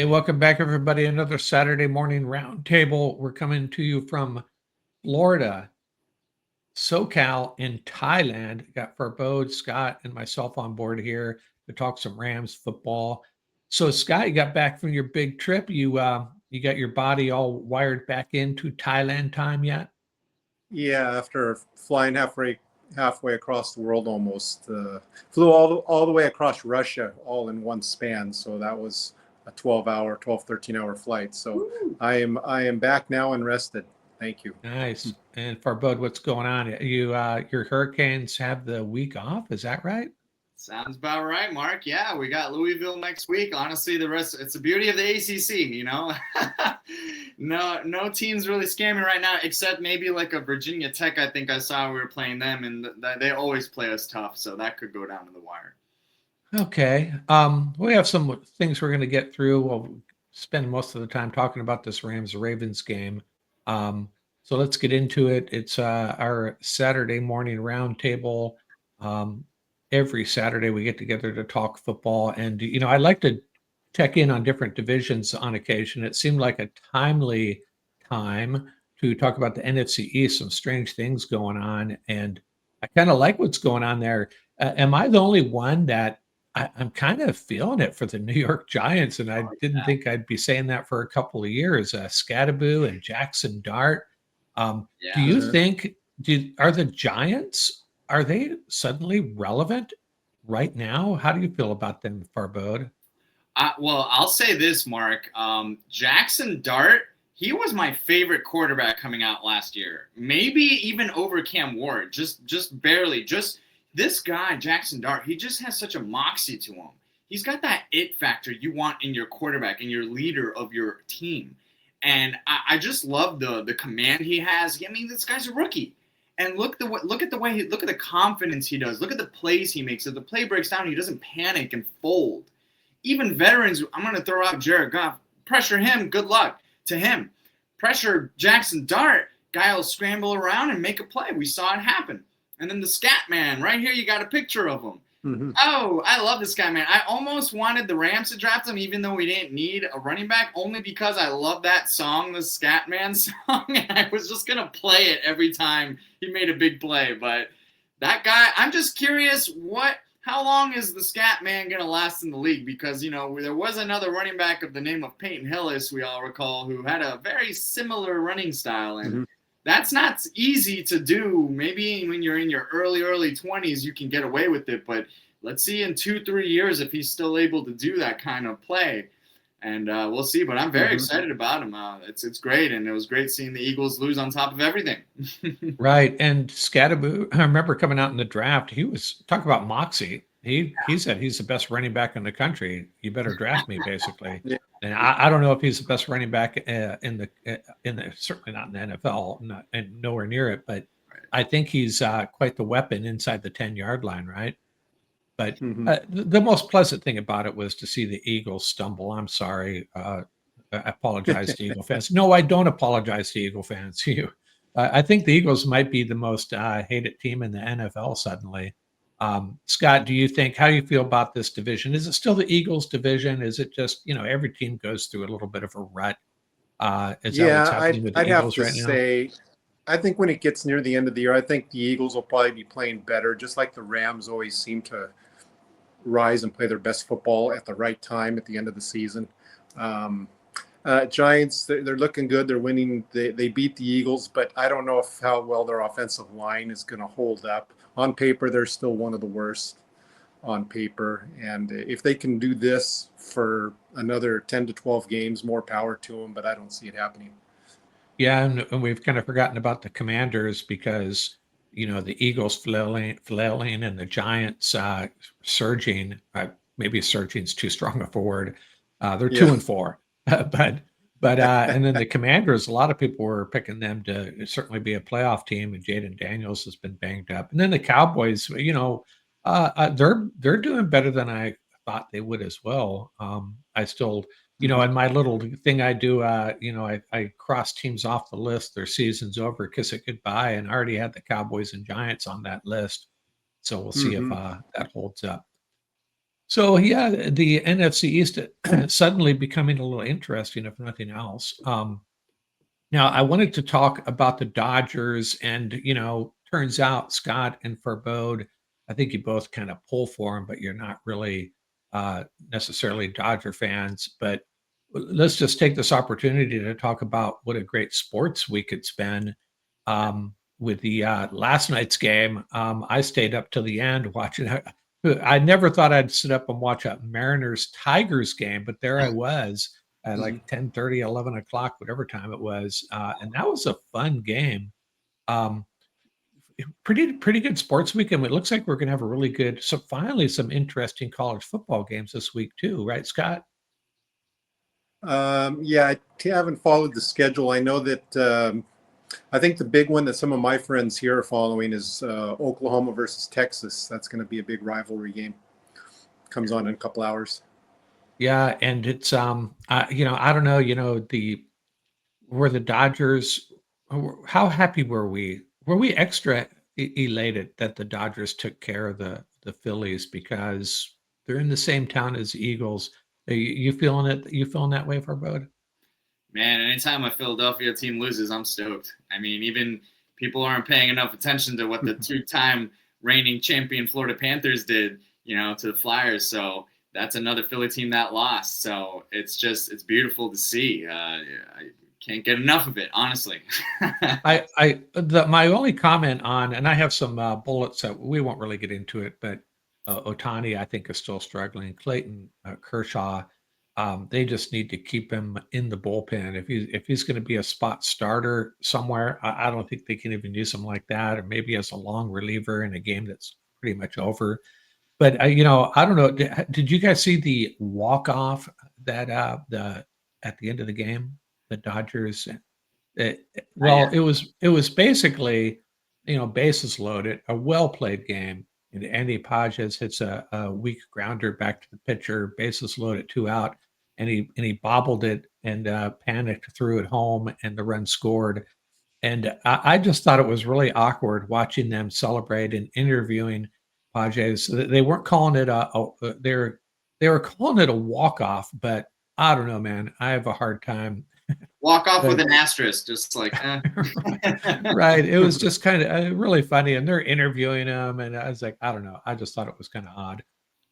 Hey, welcome back, everybody. Another Saturday morning roundtable. We're coming to you from Florida, SoCal, in Thailand. Got Farbod, Scott, and myself on board here to talk some Rams football. So, Scott, you got back from your big trip. You got your body all wired back into Thailand time yet? Yeah, after flying halfway across the world almost, flew all the way across Russia all in one span. So that was a 13-hour flight. So I am back now and rested. Thank you. Nice. And Farbod, what's going on? Your Hurricanes have the week off, is that right? Sounds about right, Mark. Yeah, we got Louisville next week. Honestly, the rest, it's the beauty of the ACC, you know? No teams really scamming right now, except maybe like a Virginia Tech. I think I saw we were playing them, and they always play us tough, so that could go down to the wire. Okay. We have some things we're going to get through. We'll spend most of the time talking about this Rams-Ravens game. So let's get into it. It's our Saturday morning roundtable. Every Saturday we get together to talk football. And, I'd like to check in on different divisions on occasion. It seemed like a timely time to talk about the NFC East, some strange things going on. And I kind of like what's going on there. Am I the only one that I'm kind of feeling it for the New York Giants, and I didn't think I'd be saying that for a couple of years. Scattaboo and Jackson Dart. Do you think are the Giants, are they suddenly relevant right now? How do you feel about them, Farbod? Well, I'll say this, Mark. Jackson Dart, he was my favorite quarterback coming out last year. Maybe even over Cam Ward, just barely. Just this guy, Jackson Dart, he just has such a moxie to him. He's got that it factor you want in your quarterback and your leader of your team. And I just love the command he has. I mean, this guy's a rookie. And look at the confidence he does. Look at the plays he makes. If the play breaks down, he doesn't panic and fold. Even veterans, I'm going to throw out Jared Goff. Pressure him, good luck to him. Pressure Jackson Dart, guy will scramble around and make a play. We saw it happen. And then the scat man, right here, you got a picture of him. Mm-hmm. Oh, I love this guy, man. I almost wanted the Rams to draft him, even though we didn't need a running back, only because I love that song, the Scat Man song, and I was just going to play it every time he made a big play. But that guy, I'm just curious, how long is the Scat Man going to last in the league? Because, there was another running back of the name of Peyton Hillis, we all recall, who had a very similar running style, and that's not easy to do. Maybe when you're in your early 20s, you can get away with it. But let's see in 2-3 years if he's still able to do that kind of play. And we'll see. But I'm very excited about him. It's great. And it was great seeing the Eagles lose on top of everything. Right. And Scattaboo, I remember coming out in the draft, he was talking about moxie. He said he's the best running back in the country. You better draft me, basically. Yeah. And I don't know if he's the best running back in the certainly not in the NFL, and nowhere near it. But I think he's quite the weapon inside the 10-yard line, right? But the most pleasant thing about it was to see the Eagles stumble. I'm sorry. I apologize to Eagle fans. No, I don't apologize to Eagle fans. I think the Eagles might be the most hated team in the NFL suddenly. Scott, how do you feel about this division? Is it still the Eagles division? Is it just, every team goes through a little bit of a rut? Is that what's happening with the Eagles right now? Say, I think when it gets near the end of the year, I think the Eagles will probably be playing better, just like the Rams always seem to rise and play their best football at the right time at the end of the season. Giants, they're looking good. They're winning. They beat the Eagles, but I don't know how well their offensive line is going to hold up. On paper, they're still one of the worst on paper. And if they can do this for another 10 to 12 games, more power to them, but I don't see it happening. Yeah, and we've kind of forgotten about the Commanders because, the Eagles flailing and the Giants surging. Maybe surging is too strong a word. They're 2-4. But and then the Commanders, a lot of people were picking them to certainly be a playoff team, and Jaden Daniels has been banged up. And then the Cowboys, they're doing better than I thought they would as well. I still, in my little thing I do, I cross teams off the list. Their season's over, kiss it goodbye, and I already had the Cowboys and Giants on that list. So we'll see if that holds up. So yeah, the NFC East suddenly becoming a little interesting, if nothing else. Now I wanted to talk about the Dodgers, and turns out Scott and Farbod, I think you both kind of pull for them, but you're not really necessarily Dodger fans. But let's just take this opportunity to talk about what a great sports week it's been. With the last night's game, I stayed up till the end watching. I never thought I'd sit up and watch a Mariners Tigers game, but there I was at like Mhm. 10:30, 11 o'clock, whatever time it was, and that was a fun game. Um, pretty good sports weekend. It looks like we're gonna have a really good, so finally some interesting college football games this week too, right, Scott? Yeah, haven't followed the schedule. I know that I think the big one that some of my friends here are following is Oklahoma versus Texas. That's going to be a big rivalry game. Comes on in a couple hours. Yeah, and it's I don't know, the were the Dodgers, how happy were we? Were we extra elated that the Dodgers took care of the Phillies because they're in the same town as the Eagles? You feeling it? You feeling that way for both? Man, anytime a Philadelphia team loses, I'm stoked. I mean, even people aren't paying enough attention to what the two-time reigning champion Florida Panthers did, to the Flyers. So that's another Philly team that lost. So it's beautiful to see. I can't get enough of it, honestly. My only comment on, and I have some bullets that we won't really get into it, but Otani I think is still struggling. Clayton Kershaw, they just need to keep him in the bullpen. If he's going to be a spot starter somewhere, I don't think they can even use him like that, or maybe as a long reliever in a game that's pretty much over. But I don't know. Did you guys see the walk off that the at the end of the game, the Dodgers? Well, Yeah. it was basically, bases loaded, a well played game, and Andy Pages hits a weak grounder back to the pitcher, bases loaded, two out, and he bobbled it and panicked, threw it home, and the run scored. And I just thought it was really awkward watching them celebrate and interviewing Pages. They weren't calling it they were calling it a walk off, but I don't know, man. I have a hard time. Walk off with an asterisk, just like, eh. Right. It was just kind of really funny, and they're interviewing him, and I was like, I don't know. I just thought it was kind of odd.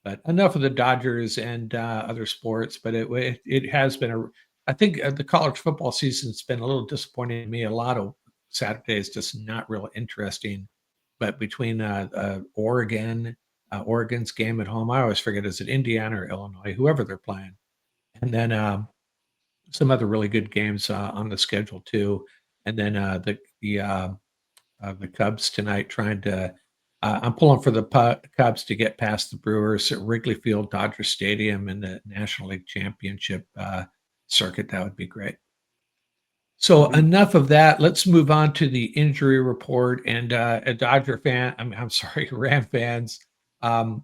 But enough of the Dodgers and other sports. But it has been I think the college football season's been a little disappointing to me. A lot of Saturdays just not real interesting. But between Oregon's game at home, I always forget, is it Indiana or Illinois, whoever they're playing, and then some other really good games on the schedule too. And then the Cubs tonight, trying to. I'm pulling for the Cubs to get past the Brewers at Wrigley Field, Dodger Stadium, in the National League Championship circuit. That would be great. So Mhm. enough of that. Let's move on to the injury report. And a Dodger fan, I'm sorry, Ram fans,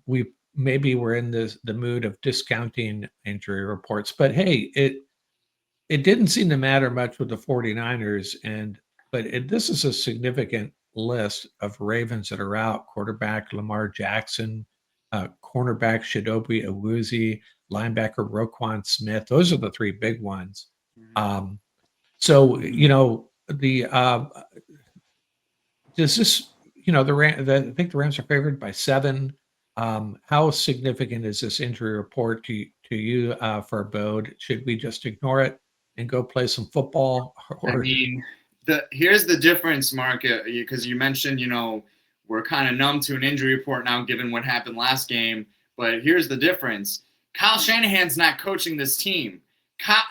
we maybe we're in the mood of discounting injury reports, but hey, it didn't seem to matter much with the 49ers, this is a significant list of Ravens that are out: quarterback Lamar Jackson, cornerback Chidobe Awuzie, linebacker Roquan Smith. Those are the three big ones. Um, so the does this I think the Rams are favored by 7. How significant is this injury report to you, for Bode? Should we just ignore it and go play some football? I Or mean, here's the difference, Mark, because you mentioned, we're kind of numb to an injury report now, given what happened last game. But here's the difference: Kyle Shanahan's not coaching this team.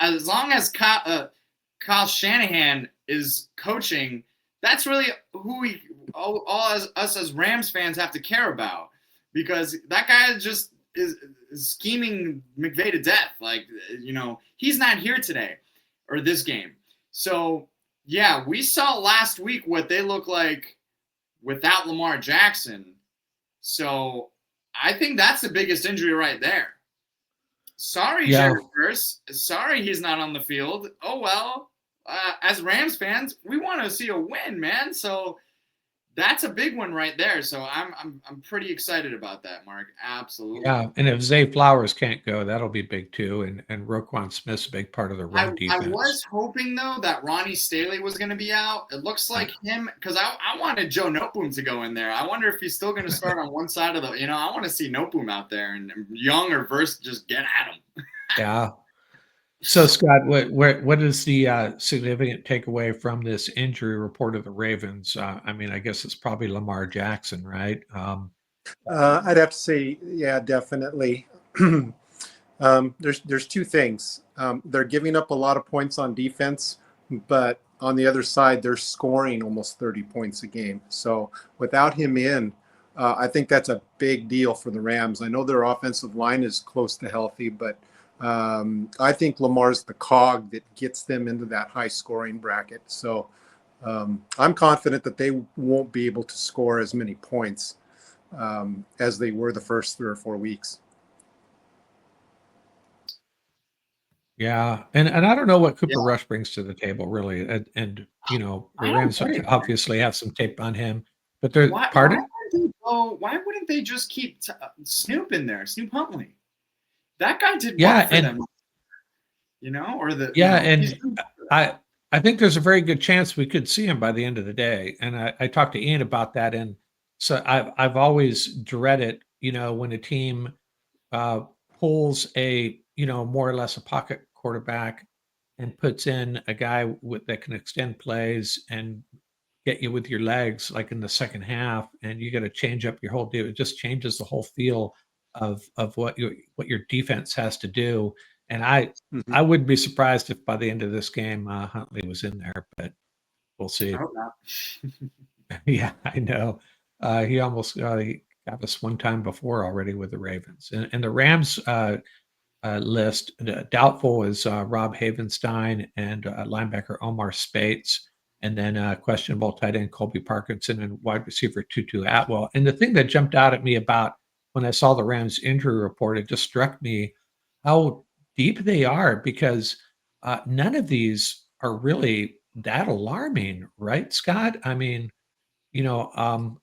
As long as Kyle Shanahan is coaching, that's really who all us as Rams fans have to care about, because that guy just is scheming McVay to death. Like, he's not here today or this game. So, yeah, we saw last week what they look like without Lamar Jackson. So, I think that's the biggest injury right there. Sorry, yeah, Jerry Curse. Sorry he's not on the field. Oh, well. As Rams fans, we want to see a win, man. So That's a big one right there. So I'm pretty excited about that, Mark. Absolutely. Yeah, and if Zay Flowers can't go, that'll be big too. And Roquan Smith's a big part of the run I defense. was hoping though that Ronnie Staley was going to be out. It looks like him because I wanted Joe Noteboom to go in there. I wonder if he's still going to start on one side of the. I want to see Noteboom out there and Young or Verse just get at him. Yeah. So Scott, what is the significant takeaway from this injury report of the Ravens? I mean, I guess it's probably Lamar Jackson, right? I'd have to say, yeah, definitely. There's two things. They're giving up a lot of points on defense, but on the other side, they're scoring almost 30 points a game. So without him in, I think that's a big deal for the Rams. I know their offensive line is close to healthy, but I think Lamar's the cog that gets them into that high scoring bracket. So I'm confident that they won't be able to score as many points as they were the first 3 or 4 weeks. Yeah, and I don't know what Cooper Rush brings to the table really, and the Rams obviously have some tape on him, but they're pardon. Why wouldn't they just keep Snoop in there, Snoop Huntley? That guy did Yeah, for them, or the and I think there's a very good chance we could see him by the end of the day, and I talked to Ian about that, and so I've always dreaded when a team pulls a more or less a pocket quarterback and puts in a guy that can extend plays and get you with your legs like in the second half, and you got to change up your whole deal. It just changes the whole feel of what your defense has to do. And I wouldn't be surprised if by the end of this game Huntley was in there, but we'll see. I hope not. Yeah, I know. He almost he got us one time before already with the Ravens. And the Rams list, doubtful is Rob Havenstein and linebacker Omar Spates, and then questionable tight end Colby Parkinson and wide receiver Tutu Atwell. And the thing that jumped out at me about when I saw the Rams injury report, it just struck me how deep they are because none of these are really that alarming, right, Scott? I mean, do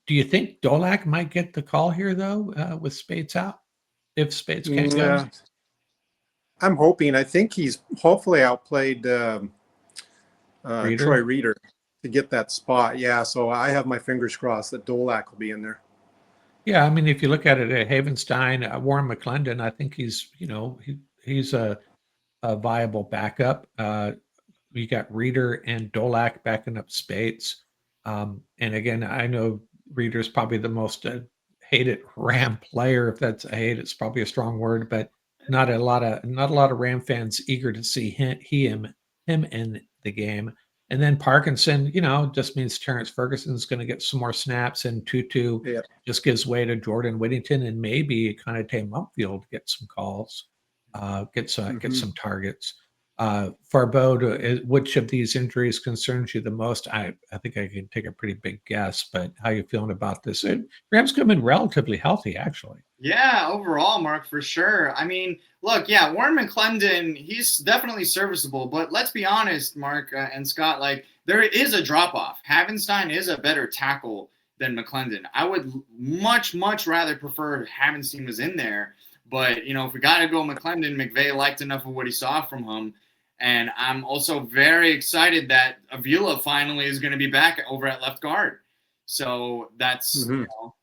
you think Dolak might get the call here though, with Spates out? If Spates can't go? I'm hoping. I think he's hopefully outplayed Troy Reeder to get that spot. Yeah, so I have my fingers crossed that Dolak will be in there. Yeah, I mean, if you look at it, Havenstein, Warren McClendon, I think he's he's a viable backup. You got Reeder and Dolak backing up Spates. And again, I know Reeder's probably the most hated Ram player. If that's a hate, it's probably a strong word, but not a lot of Ram fans eager to see him in the game. And then Parkinson, just means Terrence Ferguson's going to get some more snaps, and Tutu just gives way to Jordan Whittington, and maybe kind of Tay Mumfield get some calls, get some targets. Farbod, which of these injuries concerns you the most? I think I can take a pretty big guess, but how you feeling about this? Rams come in relatively healthy, actually. Yeah, overall, Mark, for sure. I mean, look, Warren McClendon, he's definitely serviceable, but let's be honest, Mark and Scott, like there is a drop-off. Havenstein is a better tackle than McClendon. I would much, much rather prefer Havenstein was in there, but, if we got to go McClendon, McVay liked enough of what he saw from him. And I'm also very excited that Avila finally is going to be back over at left guard. So that's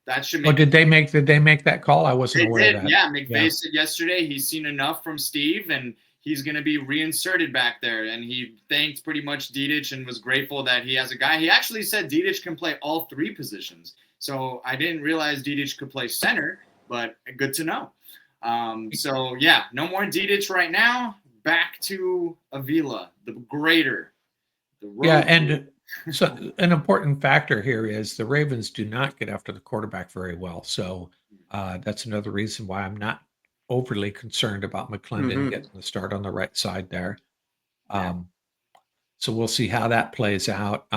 that should make. Oh, did they make that call? I wasn't aware of that. Yeah, McVay said yesterday he's seen enough from Steve, and he's going to be reinserted back there. And he thanked pretty much Dedich and was grateful that he has a guy. He actually said Dedich can play all three positions. So I didn't realize Dedich could play center, but good to know. So yeah, no more Dedich right now. Back to Avila, the greater. And so an important factor here is the Ravens do not get after the quarterback very well. So that's another reason why I'm not overly concerned about McClendon getting the start on the right side there. So we'll see how that plays out.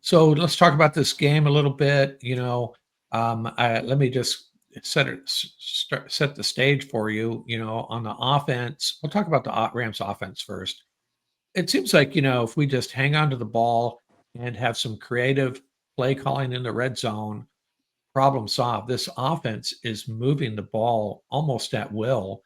So let's talk about this game a little bit. Let me just set the stage for you. On the offense, we'll talk about the Rams offense first. It seems like if we just hang on to the ball and have some creative play calling in the red zone, problem solved. This offense is moving the ball almost at will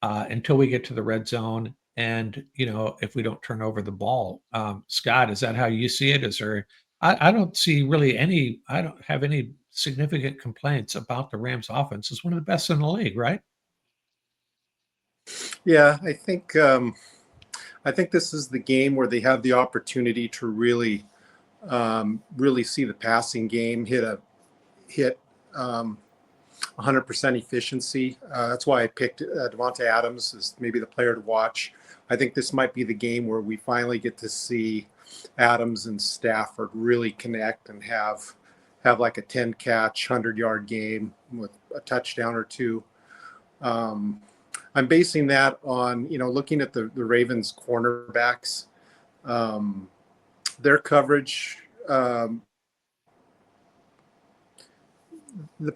until we get to the red zone. And, if we don't turn over the ball, Scott, is that how you see it? Is there, I don't see really I don't have any significant complaints about the Rams offense. It's one of the best in the league, right? Yeah, I think this is the game where they have the opportunity to really see the passing game hit 100% efficiency. That's why I picked Devontae Adams as maybe the player to watch. I think this might be the game where we finally get to see Adams and Stafford really connect and have like a 10 catch, 100-yard game with a touchdown or two. I'm basing that on, looking at the Ravens cornerbacks, their coverage, the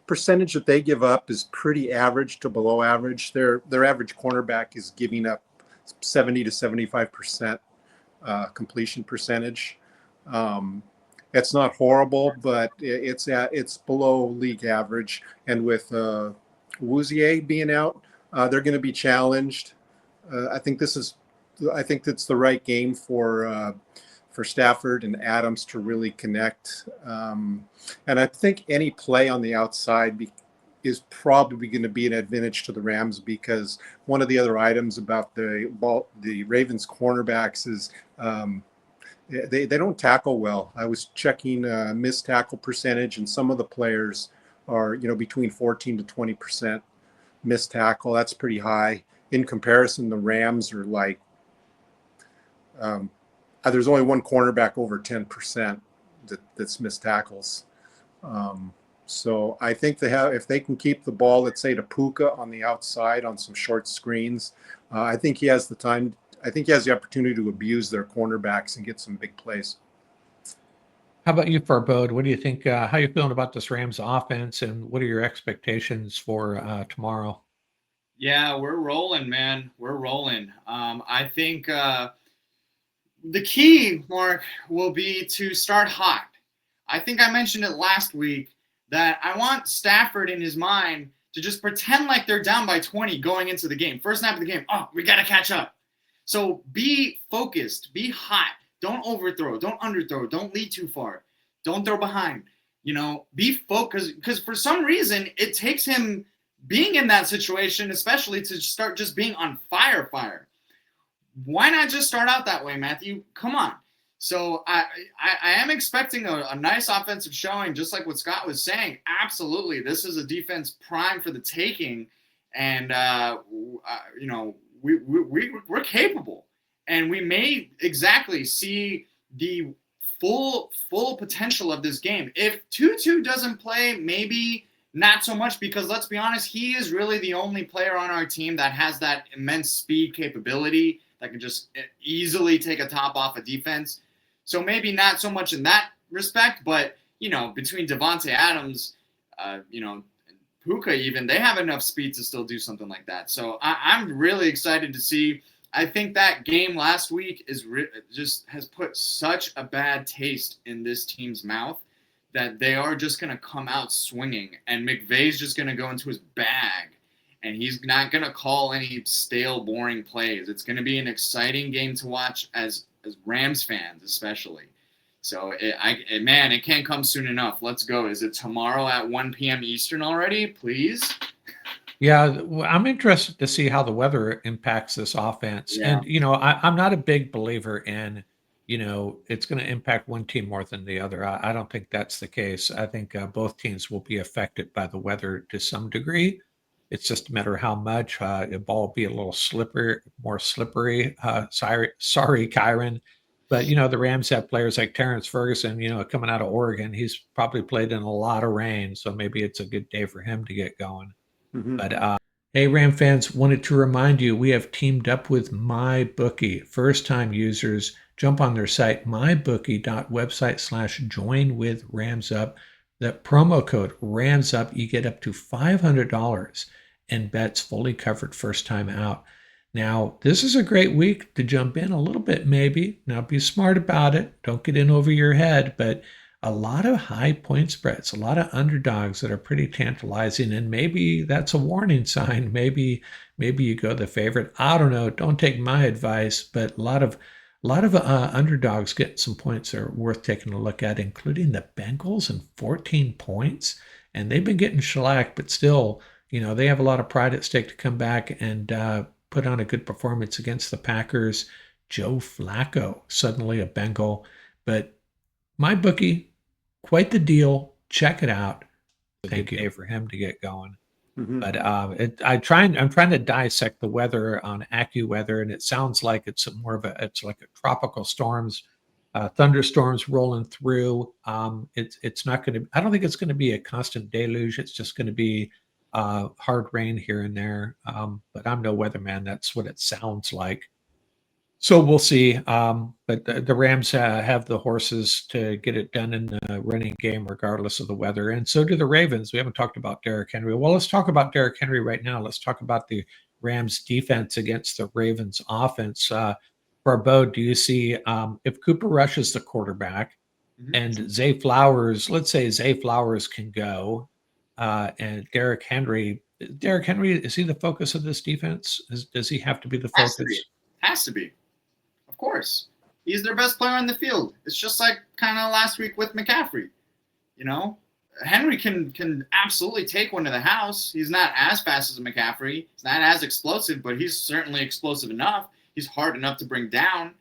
percentage that they give up is pretty average to below average. Their average cornerback is giving up 70 to 75% completion percentage. It's not horrible, but it's below league average. And with Wouzier being out, they're going to be challenged. I think that's the right game for Stafford and Adams to really connect. And I think any play on the outside is probably going to be an advantage to the Rams, because one of the other items about the Ravens cornerbacks is they don't tackle well. I was checking missed tackle percentage, and some of the players are between 14 to 20% missed tackle. That's pretty high. In comparison, the Rams are like there's only one cornerback over 10% that's missed tackles. So I think if they can keep the ball, let's say to Puka on the outside on some short screens, I think he has the time. I think he has the opportunity to abuse their cornerbacks and get some big plays. How about you, Farbod? What do you think? How are you feeling about this Rams offense, and what are your expectations for tomorrow? Yeah, we're rolling, man. We're rolling. I think the key, Mark, will be to start hot. I think I mentioned it last week that I want Stafford in his mind to just pretend like they're down by 20 going into the game. First snap of the game, we got to catch up. So be focused, be hot. Don't overthrow, don't underthrow, don't lead too far. Don't throw behind. Be focused, because for some reason it takes him being in that situation, especially to start just being on fire. Why not just start out that way, Matthew? Come on. So I am expecting a nice offensive showing, just like what Scott was saying. Absolutely, this is a defense prime for the taking, and we're capable, and we may exactly see the full potential of this game. If Tutu doesn't play, maybe not so much, because let's be honest, he is really the only player on our team that has that immense speed capability that can just easily take a top off a defense. So maybe not so much in that respect, but, between Devontae Adams, Puka even, they have enough speed to still do something like that. So I'm really excited to see. I think that game last week just has put such a bad taste in this team's mouth that they are just going to come out swinging, and McVay's just going to go into his bag, and he's not going to call any stale, boring plays. It's going to be an exciting game to watch as Rams fans, especially. So, it can't come soon enough. Let's go. Is it tomorrow at 1 p.m. Eastern already? Please? Yeah, I'm interested to see how the weather impacts this offense. Yeah. And, I'm not a big believer in, it's going to impact one team more than the other. I don't think that's the case. I think both teams will be affected by the weather to some degree. It's just a matter of how much. The ball will be a little more slippery. Sorry, Kyron. But, the Rams have players like Terrence Ferguson, coming out of Oregon. He's probably played in a lot of rain, so maybe it's a good day for him to get going. Mm-hmm. But hey, Ram fans, wanted to remind you we have teamed up with MyBookie. First-time users, jump on their site, mybookie.website/joinwithramsup. That promo code RAMSUP, you get up to $500 in bets fully covered first time out. Now, this is a great week to jump in a little bit, maybe. Now, be smart about it. Don't get in over your head, but a lot of high point spreads, a lot of underdogs that are pretty tantalizing, and maybe that's a warning sign. Maybe you go the favorite. I don't know. Don't take my advice, but a lot of underdogs getting some points are worth taking a look at, including the Bengals and 14 points, and they've been getting shellacked, but still, they have a lot of pride at stake to come back and put on a good performance against the Packers. Joe Flacco, suddenly a Bengal, but my bookie, quite the deal. Check it out. Thank you for him to get going. Mhm. But I'm trying to dissect the weather on AccuWeather, and it sounds like it's like a tropical storms, thunderstorms rolling through. It's not going to. I don't think it's going to be a constant deluge. It's just going to be hard rain here and there. But I'm no weatherman. That's what it sounds like. So we'll see. But the Rams have the horses to get it done in the running game, regardless of the weather. And so do the Ravens. We haven't talked about Derrick Henry. Well, let's talk about Derrick Henry right now. Let's talk about the Rams defense against the Ravens offense. Farbod, do you see if Cooper Rush is the quarterback and Zay Flowers, let's say Zay Flowers can go, and Derrick Henry, is he the focus of this defense? Does he have to be the Has to be. focus? Has to be. Of course. He's their best player on the field. It's just like kind of last week with McCaffrey. Henry can absolutely take one to the house. He's not as fast as McCaffrey. He's not as explosive, but he's certainly explosive enough. He's hard enough to bring down.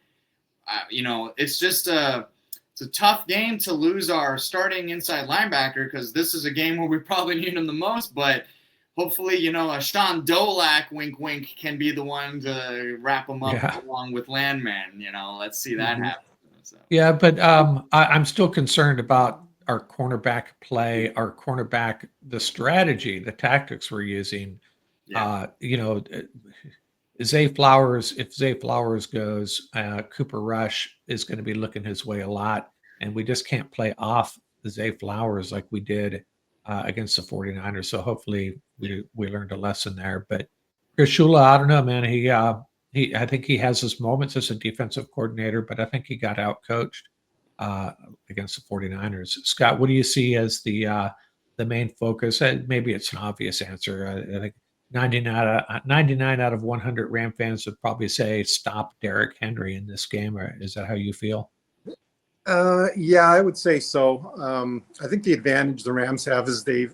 It's just it's a tough game to lose our starting inside linebacker because this is a game where we probably need him the most, but hopefully, a Sean Dolak, wink, wink, can be the one to wrap him up along with Landman. Let's see that happen. So. Yeah, but I'm still concerned about our cornerback play, the strategy, the tactics we're using. Yeah. Zay Flowers, if Zay Flowers goes, Cooper Rush is going to be looking his way a lot, and we just can't play off Zay Flowers like we did against the 49ers. So hopefully we learned a lesson there. But Chris Shula, I don't know, man. I think he has his moments as a defensive coordinator, but I think he got out coached against the 49ers. Scott, what do you see as the main focus? Maybe it's an obvious answer. I think 99 out of 100 Ram fans would probably say stop Derrick Henry in this game. Or is that how you feel? Yeah, I would say so. I think the advantage the Rams have is they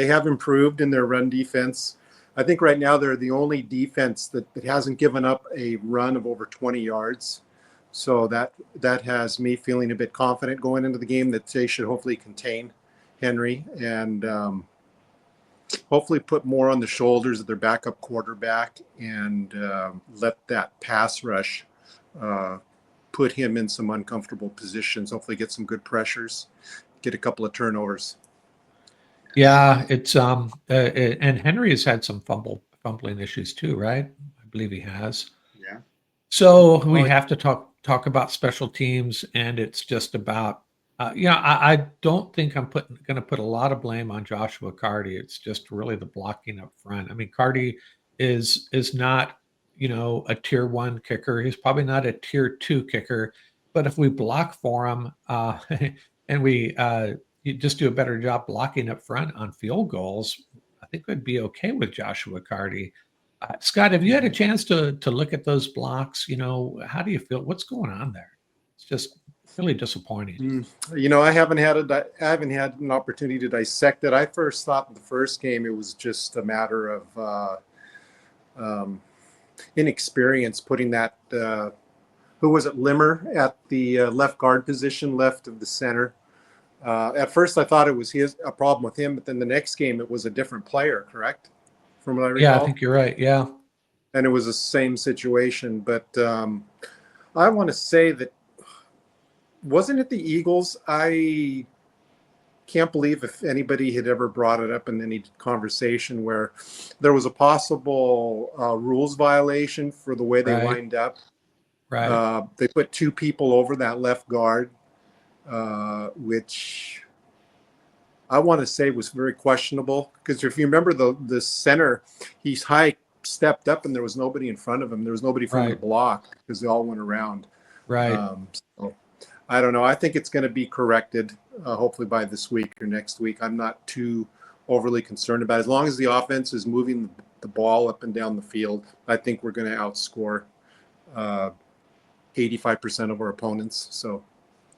have improved in their run defense. I think right now they're the only defense that hasn't given up a run of over 20 yards. So that has me feeling a bit confident going into the game that they should hopefully contain Henry and hopefully put more on the shoulders of their backup quarterback and let that pass rush put him in some uncomfortable positions, hopefully get some good pressures, get a couple of turnovers. Yeah, it's and Henry has had some fumbling issues too, right? I believe he has. Yeah. So we have to talk about special teams, and it's just about I don't think I'm going to put a lot of blame on Joshua Carty. It's just really the blocking up front. I mean, Carty is not a tier 1 kicker. He's probably not a tier 2 kicker, but if we block for him and we you just do a better job blocking up front on field goals, I think we'd be okay with Joshua Carty. Scott, have you had a chance to look at those blocks? How do you feel? What's going on there? It's just really disappointing. I haven't had an opportunity to dissect it. I first thought in the first game it was just a matter of inexperience putting that who was it, Limmer at the left guard position, left of the center. At first I thought it was a problem with him, but then the next game it was a different player, correct? From what I recall. Yeah, I think you're right. Yeah. And it was the same situation. But I want to say that, wasn't it the Eagles? I can't believe if anybody had ever brought it up in any conversation where there was a possible rules violation for the way they lined up. Right. They put 2 people over that left guard, which I want to say was very questionable. Because if you remember the center, he's high stepped up and there was nobody in front of him. There was nobody from the block because they all went around. Right. So I don't know. I think it's going to be corrected, hopefully by this week or next week. I'm not too overly concerned about it. As long as the offense is moving the ball up and down the field, I think we're going to outscore 85% of our opponents. So,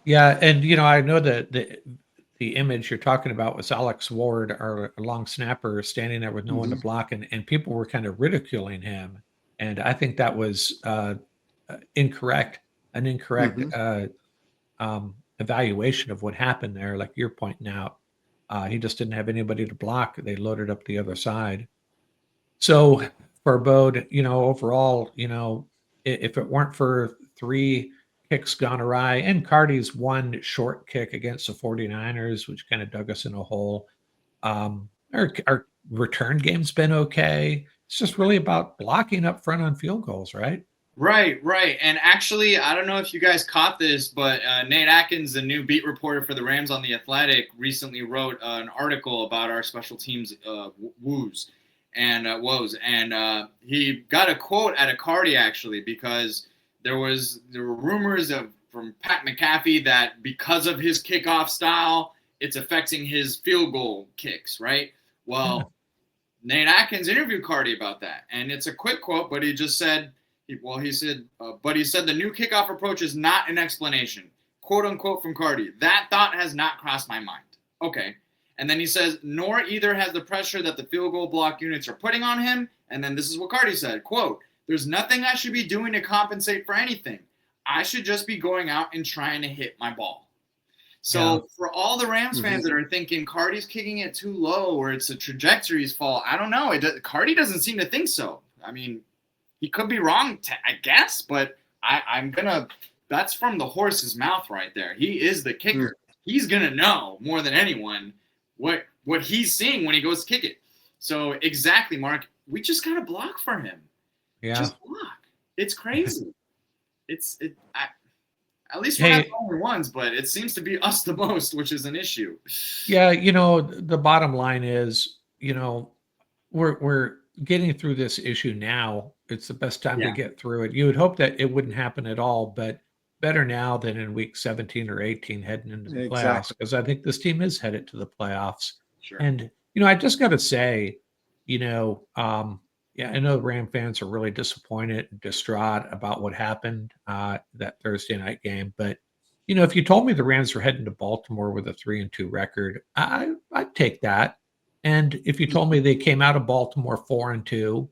Yeah, and I know that the image you're talking about was Alex Ward, our long snapper, standing there with no one to mhm. block, and people were kind of ridiculing him, and I think that was incorrect, an incorrect Mhm. evaluation of what happened there. Like you're pointing out, he just didn't have anybody to block. They loaded up the other side. So for Bode, overall, if it weren't for three kicks gone awry and Cardi's one short kick against the 49ers, which kind of dug us in a hole, our return game's been okay. It's just really about blocking up front on field goals, right? Right, right. And actually, I don't know if you guys caught this, but Nate Atkins, the new beat reporter for the Rams on The Athletic, recently wrote an article about our special teams woes and woes. And he got a quote at a Cardi, actually, because there were rumors from Pat McAfee that because of his kickoff style, it's affecting his field goal kicks, right? Yeah. Well, Nate Atkins interviewed Cardi about that, and it's a quick quote, but he just said, he said the new kickoff approach is not an explanation, quote unquote, from Cardi. That thought has not crossed my mind. Okay. And then he says, nor either has the pressure that the field goal block units are putting on him. And then this is what Cardi said, quote, there's nothing I should be doing to compensate for anything. I should just be going out and trying to hit my ball. Yeah. So for all the Rams fans that are thinking Cardi's kicking it too low or it's a trajectory's fault, I don't know. Cardi doesn't seem to think so. I mean, he could be wrong, I guess, but I'm gonna. That's from the horse's mouth right there. He is the kicker. He's gonna know more than anyone what he's seeing when he goes to kick it. So exactly, Mark. We just gotta block for him. Yeah. Just block. It's crazy. At least we're not the only ones, but it seems to be us the most, which is an issue. Yeah, the bottom line is, we're getting through this issue now. It's the best time to get through it. You would hope that it wouldn't happen at all, but better now than in week 17 or 18 heading into the playoffs, because I think this team is headed to the playoffs. Sure. And, I just got to say, yeah, I know the Ram fans are really disappointed and distraught about what happened that Thursday night game. But, if you told me the Rams were heading to Baltimore with a 3-2 record, I'd take that. And if you told me they came out of Baltimore 4-2,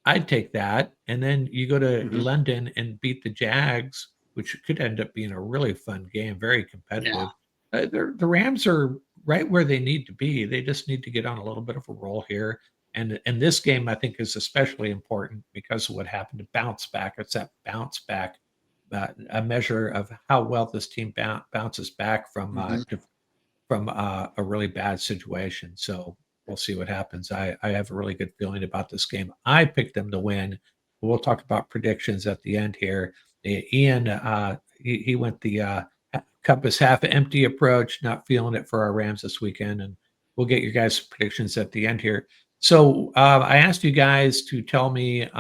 I'd take that. And then you go to London and beat the Jags, which could end up being a really fun game, very competitive. The Rams are right where they need to be. They just need to get on a little bit of a roll here. And this game, I think, is especially important because of what happened to bounce back. It's that bounce back, a measure of how well this team bounces back from a really bad situation. So we'll see what happens. I have a really good feeling about this game. I picked them to win. We'll talk about predictions at the end here. Ian, he went the cup is half empty approach, not feeling it for our Rams this weekend. And we'll get your guys' predictions at the end here. So I asked you guys to tell me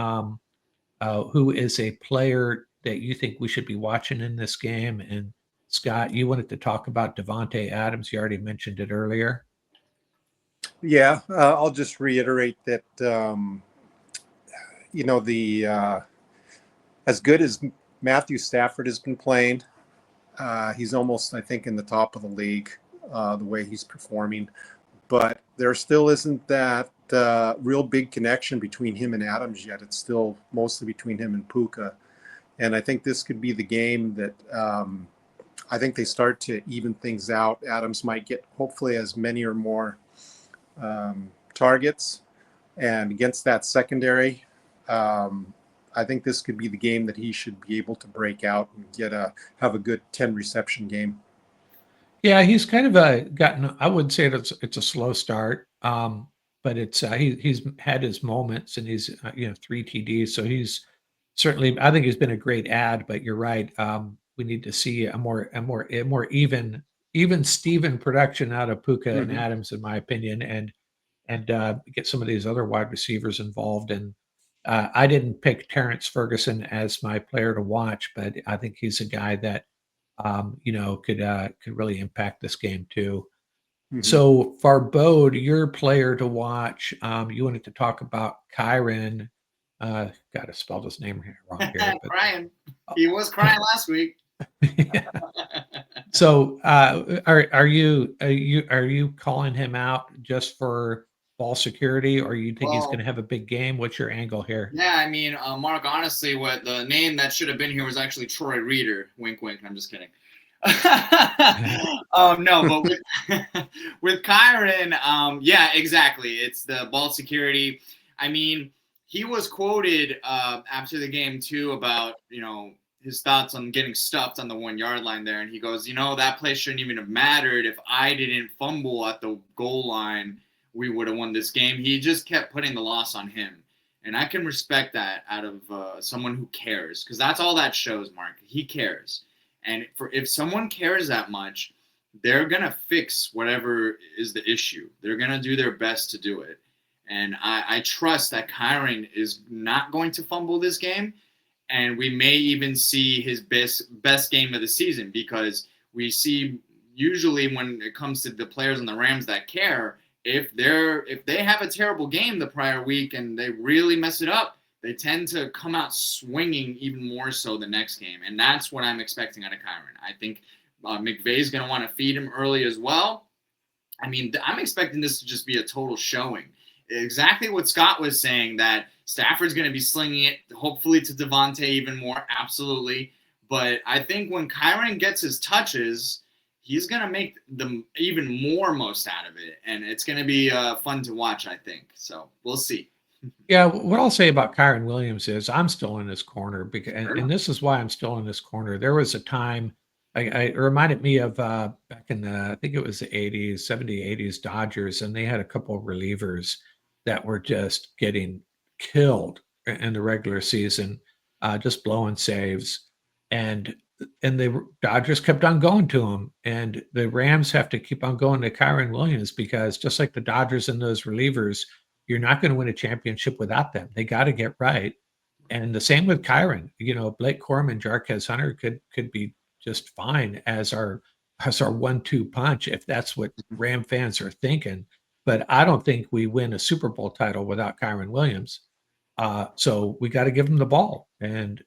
who is a player that you think we should be watching in this game. And Scott, you wanted to talk about Devontae Adams. You already mentioned it earlier. Yeah, I'll just reiterate that, as good as Matthew Stafford has been playing, he's almost, I think, in the top of the league, the way he's performing. But there still isn't that real big connection between him and Adams yet. It's still mostly between him and Puka. And I think this could be the game that I think they start to even things out. Adams might get hopefully as many or more targets. And against that secondary, I think this could be the game that he should be able to break out and have a good 10 reception game. Yeah, he's kind of gotten. I would say it's a slow start, but it's he's had his moments, and he's 3 TDs, so he's certainly. I think he's been a great add. But you're right. We need to see a more even Steven production out of Puka and Adams, in my opinion, and get some of these other wide receivers involved. And I didn't pick Terrence Ferguson as my player to watch, but I think he's a guy that could really impact this game too. Mhm. So Farbod, your player to watch. You wanted to talk about Kyron. Got to spell his name wrong here, but Crying. He was crying last week. So, are you calling him out just for ball security, or you think he's Well, going to have a big game? What's your angle here? yeah, I mean, Mark, honestly, what the name that should have been here was actually Troy Reader. Wink, wink. I'm just kidding. No, but with with Kyron, yeah, exactly. It's the ball security. I mean, he was quoted after the game too about his thoughts on getting stuffed on the 1 yard line there, and he goes, that play shouldn't even have mattered if I didn't fumble at the goal line. We would have won this game. He just kept putting the loss on him. And I can respect that out of someone who cares, because that's all that shows, Mark. He cares. And if someone cares that much, they're going to fix whatever is the issue. They're going to do their best to do it. And I trust that Kyron is not going to fumble this game. And we may even see his best game of the season, because we see usually when it comes to the players on the Rams that care, if they have a terrible game the prior week and they really mess it up, they tend to come out swinging even more so the next game. And that's what I'm expecting out of Kyron. I think McVay's going to want to feed him early as well. I mean, I'm expecting this to just be a total showing. Exactly what Scott was saying, that Stafford's going to be slinging it, hopefully to Devontae even more. Absolutely. But I think when Kyron gets his touches, he's going to make them even more most out of it. And it's going to be fun to watch, I think. So we'll see. Yeah, what I'll say about Kyron Williams is I'm still in his corner, because, Sure. and this is why I'm still in this corner. There was a time, it reminded me of back in I think it was the 80s, 70s, 80s Dodgers, and they had a couple of relievers that were just getting killed in the regular season, just blowing saves. And the Dodgers kept on going to him, and the Rams have to keep on going to Kyron Williams, because just like the Dodgers and those relievers, you're not going to win a championship without them. They got to get right. And the same with Kyron. Blake Corum and Jarquez Hunter could be just fine as our 1-2 punch, if that's what Ram fans are thinking. But I don't think we win a Super Bowl title without Kyron Williams. So we got to give him the ball and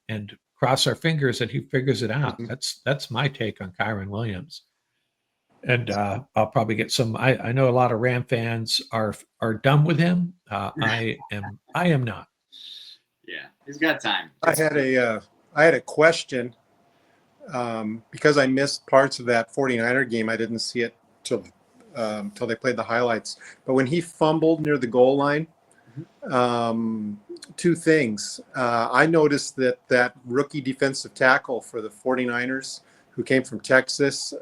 cross our fingers that he figures it out. That's my take on Kyron Williams. And I'll probably get some. I know a lot of Ram fans are done with him. I am not. Yeah, he's got time. I had a question because I missed parts of that 49er game. I didn't see it till they played the highlights. But when he fumbled near the goal line, two things. I noticed that rookie defensive tackle for the 49ers, who came from Texas,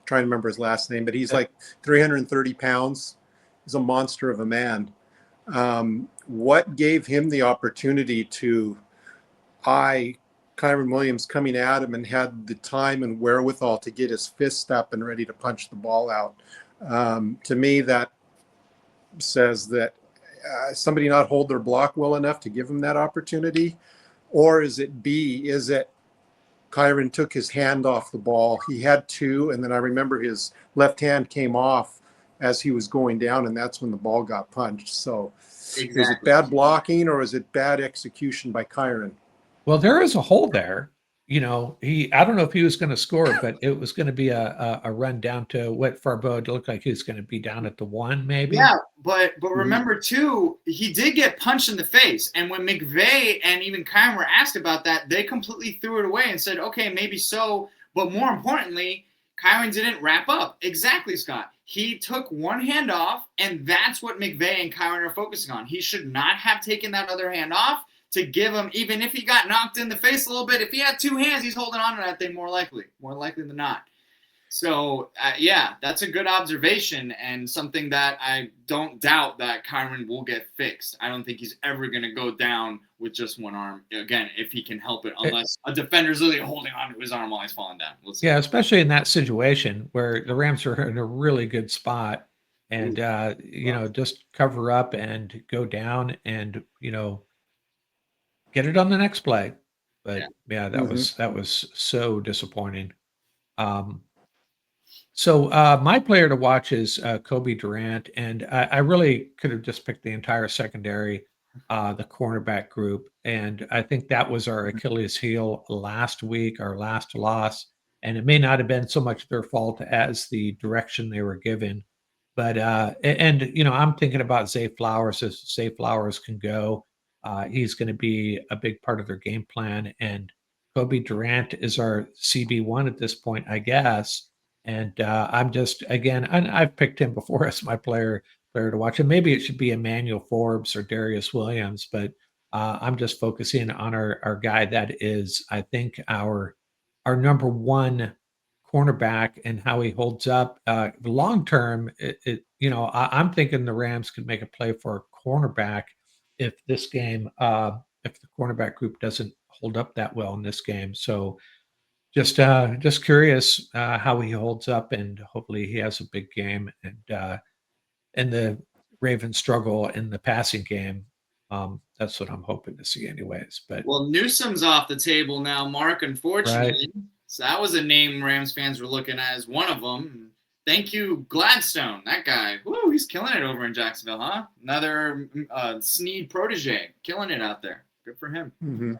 trying to remember his last name, but he's like 330 pounds. He's a monster of a man. What gave him the opportunity to eye Kyron Williams coming at him and had the time and wherewithal to get his fist up and ready to punch the ball out? To me, that says that somebody not hold their block well enough to give him that opportunity. Or is it Kyron took his hand off the ball? He had two, and then I remember his left hand came off as he was going down, and that's when the ball got punched. So Exactly. is it bad blocking or is it bad execution by Kyron? Well, there is a hole there. I don't know if he was going to score, but it was going to be a run down to what Farbod looked like he was going to be down at the 1, maybe. Yeah, but remember too, he did get punched in the face, and when McVay and even Kyron were asked about that, they completely threw it away and said, "Okay, maybe so." But more importantly, Kyron didn't wrap up. Exactly, Scott. He took one hand off, and that's what McVay and Kyron are focusing on. He should not have taken that other hand off to give him, even if he got knocked in the face a little bit. If he had two hands, he's holding on to that thing more likely than not. So, yeah, that's a good observation, and something that I don't doubt that Kyron will get fixed. I don't think he's ever going to go down with just one arm, again, if he can help it, unless a defender's literally holding on to his arm while he's falling down. Yeah, especially in that situation where the Rams are in a really good spot, and, just cover up and go down and, get it on the next play. But, yeah, that was so disappointing. Um, so my player to watch is Kobe Durant, and I really could have just picked the entire secondary, the cornerback group, and I think that was our Achilles heel last week, our last loss, and it may not have been so much their fault as the direction they were given, but and I'm thinking about Zay Flowers as Zay Flowers can go. He's going to be a big part of their game plan, and Kobe Durant is our CB1 at this point, I guess. And I'm just again, and I've picked him before as my player to watch. And maybe it should be Emmanuel Forbes or Darius Williams, but I'm just focusing on our guy that is, I think, our number one cornerback and how he holds up. Long term, I'm thinking the Rams could make a play for a cornerback if this game, if the cornerback group doesn't hold up that well in this game. So just curious how he holds up, and hopefully he has a big game. And the Ravens struggle in the passing game. That's what I'm hoping to see, anyways. But Well, Newsom's off the table now, Mark. Unfortunately, so that was a name Rams fans were looking at as one of them. Thank you, Gladstone. That guy, whoo, he's killing it over in Jacksonville, huh? Another Snead protege, killing it out there. Good for him. Mm-hmm.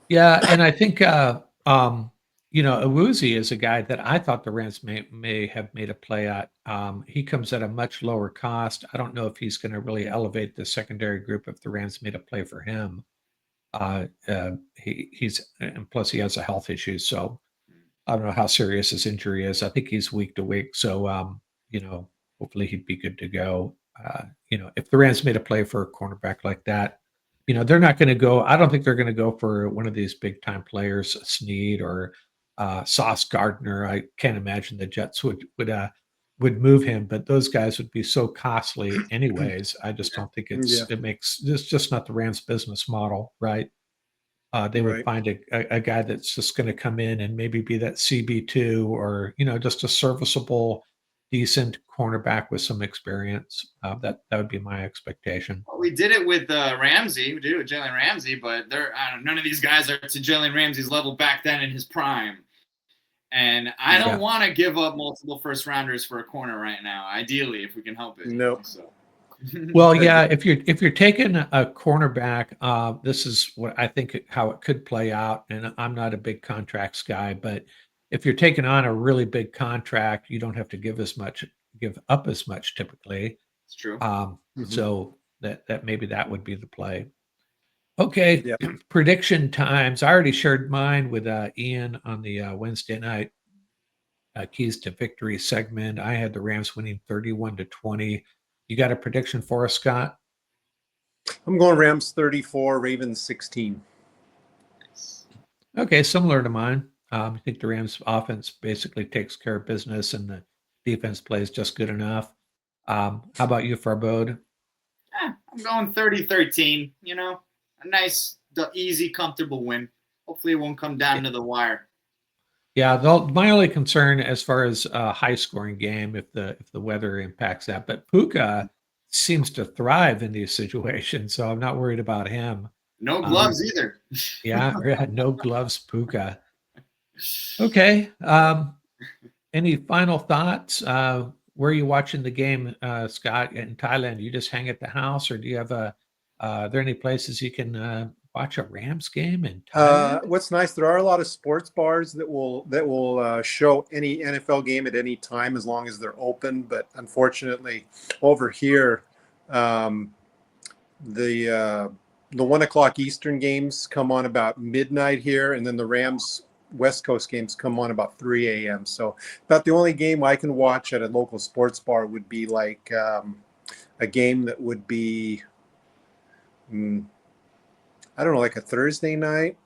yeah, and I think Awuzie is a guy that I thought the Rams may have made a play at. He comes at a much lower cost. I don't know if he's going to really elevate the secondary group if the Rams made a play for him. He's and plus he has a health issue, so I don't know how serious his injury is. I think he's week to week, so hopefully he'd be good to go. If the Rams made a play for a cornerback like that, they're not going to go. I don't think they're going to go for one of these big time players, Snead or Sauce Gardner. I can't imagine the Jets would move him, but those guys would be so costly anyways. I just don't think it's just not the Rams business model, right? They would find a guy that's just going to come in and maybe be that CB2 or just a serviceable, decent cornerback with some experience. That would be my expectation. Well, we did it with Ramsey. We did it with Jalen Ramsey, but none of these guys are to Jalen Ramsey's level back then in his prime. And I don't want to give up multiple first rounders for a corner right now. Ideally, if we can help it. No. So. Well, yeah, if you're taking a cornerback, this is what I think how it could play out. And I'm not a big contracts guy, but if you're taking on a really big contract, you don't have to give up as much typically. It's true. So that maybe that would be the play. Okay, prediction times. I already shared mine with Ian on the Wednesday night Keys to Victory segment. I had the Rams winning 31-20. You got a prediction for us, Scott? I'm going Rams 34, Ravens 16. Okay, similar to mine. I think the Rams offense basically takes care of business and the defense plays just good enough. How about you, Farbod? I'm going 30-13, a nice, easy, comfortable win. Hopefully it won't come down to the wire. Yeah, my only concern as far as a high-scoring game, if the weather impacts that, but Puka seems to thrive in these situations, so I'm not worried about him. No gloves either. Yeah, no gloves, Puka. Okay. Any final thoughts? Where are you watching the game, Scott? In Thailand, you just hang at the house, or do you have are there any places you can watch a Rams game in Thailand? What's nice, there are a lot of sports bars that will show any NFL game at any time as long as they're open. But unfortunately, over here, the 1 o'clock Eastern games come on about midnight here, and then the Rams West Coast games come on about 3 a.m. So about the only game I can watch at a local sports bar would be like a game that would be, I don't know, like a Thursday night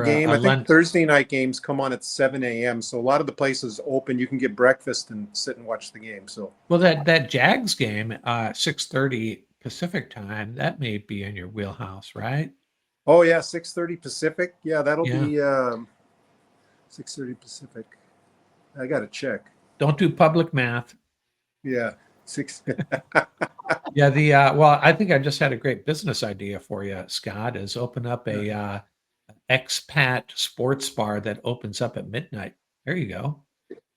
game. I think Thursday night games come on at 7 a.m. So a lot of the places open. You can get breakfast and sit and watch the game. So well, that Jags game, 6:30 Pacific time, that may be in your wheelhouse, right? Oh yeah, 6:30 Pacific. Yeah, that'll be 6:30 Pacific. I got to check. Don't do public math. Yeah, 6. Yeah, well, I think I just had a great business idea for you, Scott, is open up a expat sports bar that opens up at midnight. There you go.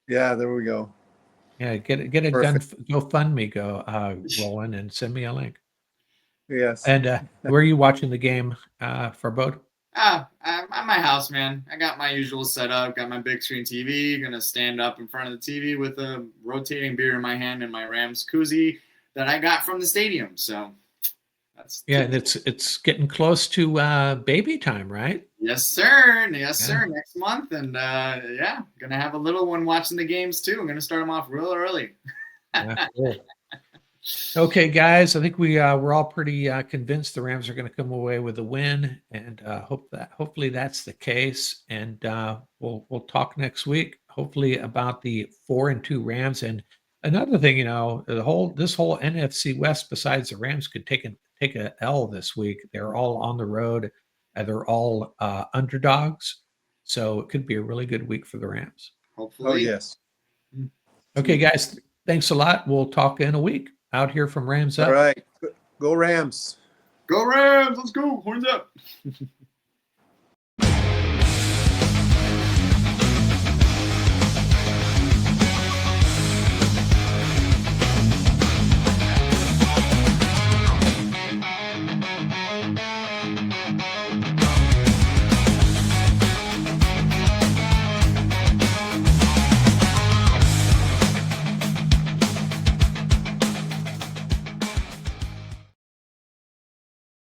Yeah, there we go. Yeah, get a Perfect. GoFundMe rolling and send me a link. Yes. And where are you watching the game, Farbod? I'm at my house, man. I got my usual setup. Got my big screen TV. Gonna stand up in front of the TV with a rotating beer in my hand and my Rams koozie that I got from the stadium. So that's Yeah, and it's getting close to baby time, right? yes, sir. Yes, Yeah. sir. Next month, and yeah, gonna have a little one watching the games too. I'm gonna start them off real early. Yeah, cool. Okay, guys, I think we're all pretty convinced the Rams are going to come away with a win, and hopefully that's the case. And we'll talk next week, hopefully about the 4-2 Rams. And another thing, this whole NFC West, besides the Rams, could take a L this week. They're all on the road, and they're all underdogs, so it could be a really good week for the Rams. Hopefully. Oh, yes. Okay, guys, thanks a lot. We'll talk in a week. Out here from Rams Up. All right. Go Rams. Go Rams! Let's go. Horns up.